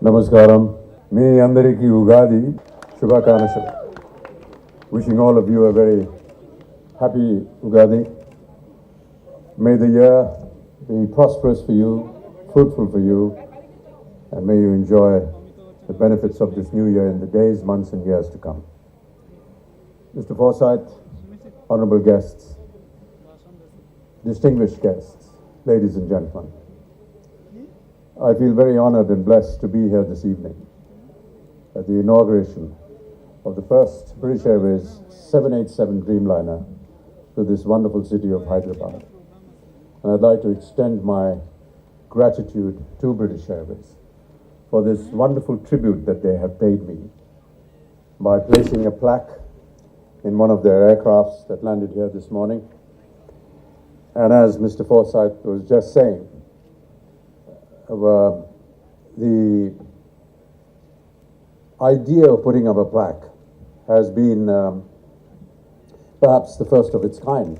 Namaskaram. Me Andariki Ugadi Shubhakankshalu. Wishing all of you a very happy Ugadi. May the year be prosperous for you, fruitful for you, and may you enjoy the benefits of this new year in the days, months, and years to come. Mr. Forsyth, honorable guests, distinguished guests, ladies and gentlemen, I feel very honored and blessed to be here this evening at the inauguration of the first British Airways 787 Dreamliner to this wonderful city of Hyderabad. And I'd like to extend my gratitude to British Airways for this wonderful tribute that they have paid me by placing a plaque in one of their aircrafts that landed here this morning. And as Mr. Forsyth was just saying, the idea of putting up a plaque has been perhaps the first of its kind.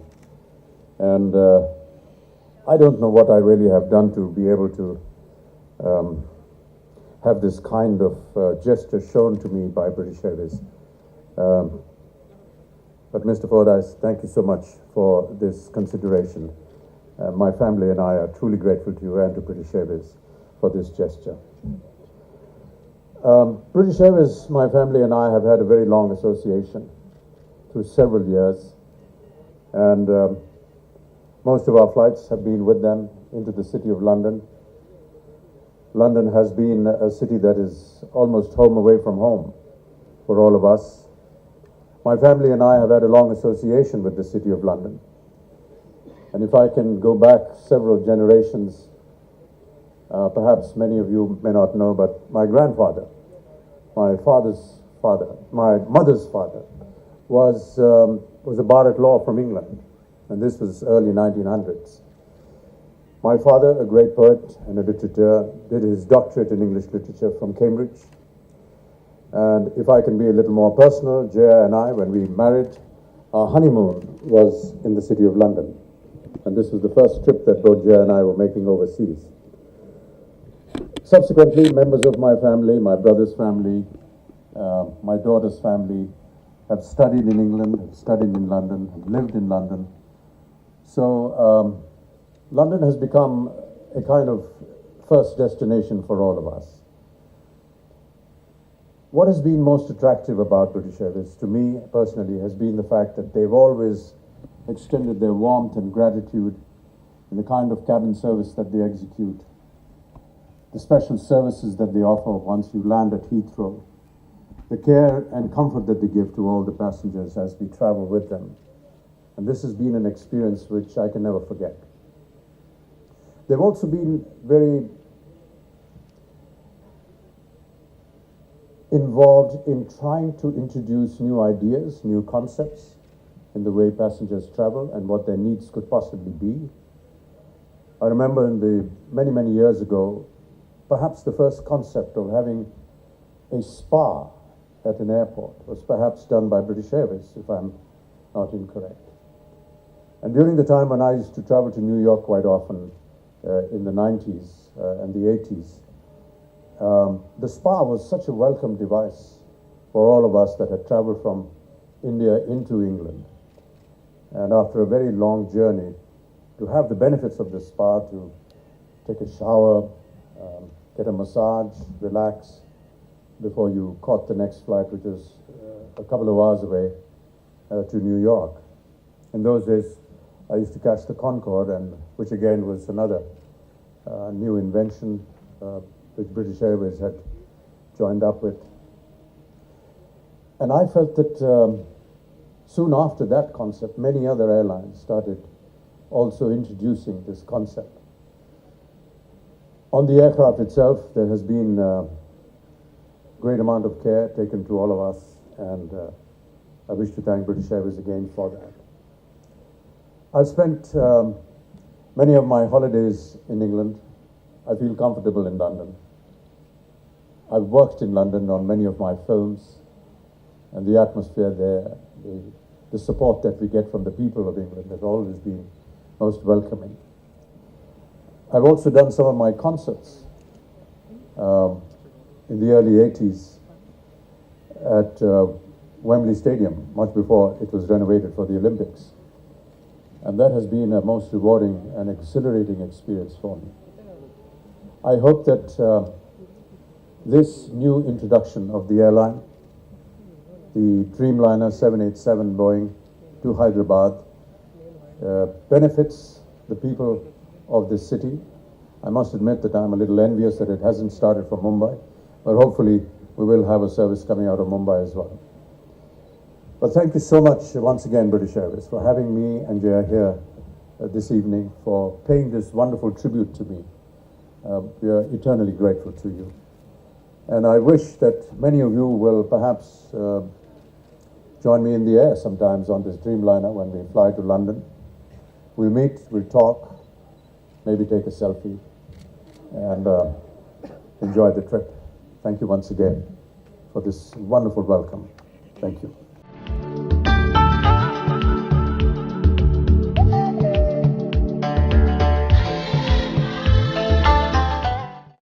And I don't know what I really have done to be able to have this kind of gesture shown to me by British Airways. But Mr. Fordyce, thank you so much for this consideration. My family and I are truly grateful to you and to British Airways for this gesture. British Airways, my family and I have had a very long association through several years, and most of our flights have been with them into the city of London. London has been a city that is almost home away from home for all of us. My family and I have had a long association with the city of London. And if I can go back several generations, perhaps many of you may not know, but my grandfather, my father's father, my mother's father, was a bar at law from England, and this was early 1900s. My father, a great poet and a literature, did his doctorate in English literature from Cambridge. And if I can be a little more personal, Jaya and I, when we married, our honeymoon was in the city of London. And this was the first trip that both Jaya and I were making overseas. Subsequently, members of my family, my brother's family, my daughter's family, have studied in England, have studied in London, have lived in London. So London has become a kind of first destination for all of us. What has been most attractive about British Airways, to me personally, has been the fact that they've always extended their warmth and gratitude in the kind of cabin service that they execute, the special services that they offer once you land at Heathrow, the care and comfort that they give to all the passengers as we travel with them. And this has been an experience which I can never forget. They've also been very involved in trying to introduce new ideas, new concepts in the way passengers travel and what their needs could possibly be. I remember in the many years ago, perhaps the first concept of having a spa at an airport was perhaps done by British Airways, if I'm not incorrect. And during the time when I used to travel to New York quite often in the 90s and the 80s, the spa was such a welcome device for all of us that had traveled from India into England. And after a very long journey, to have the benefits of the spa, to take a shower, get a massage, relax, before you caught the next flight, which was a couple of hours away to New York. In those days, I used to catch the Concorde, and which again was another new invention which British Airways had joined up with. And I felt that soon after that concept, many other airlines started also introducing this concept. On the aircraft itself, there has been a great amount of care taken to all of us, and I wish to thank British Airways again for that. I've spent many of my holidays in England. I feel comfortable in London. I've worked in London on many of my films, and the atmosphere there, the support that we get from the people of England has always been most welcoming. I've also done some of my concerts in the early 80s at Wembley Stadium, much before it was renovated for the Olympics. And that has been a most rewarding and exhilarating experience for me. I hope that this new introduction of the airline, the Dreamliner 787 Boeing to Hyderabad, benefits the people of this city. I must admit that I'm a little envious that it hasn't started from Mumbai, but hopefully we will have a service coming out of Mumbai as well. But thank you so much once again, British Airways, for having me and Jaya here this evening, for paying this wonderful tribute to me. We are eternally grateful to you. And I wish that many of you will perhaps join me in the air sometimes on this Dreamliner when we fly to London. We'll meet, we'll talk, maybe take a selfie, and enjoy the trip. Thank you once again for this wonderful welcome. Thank you.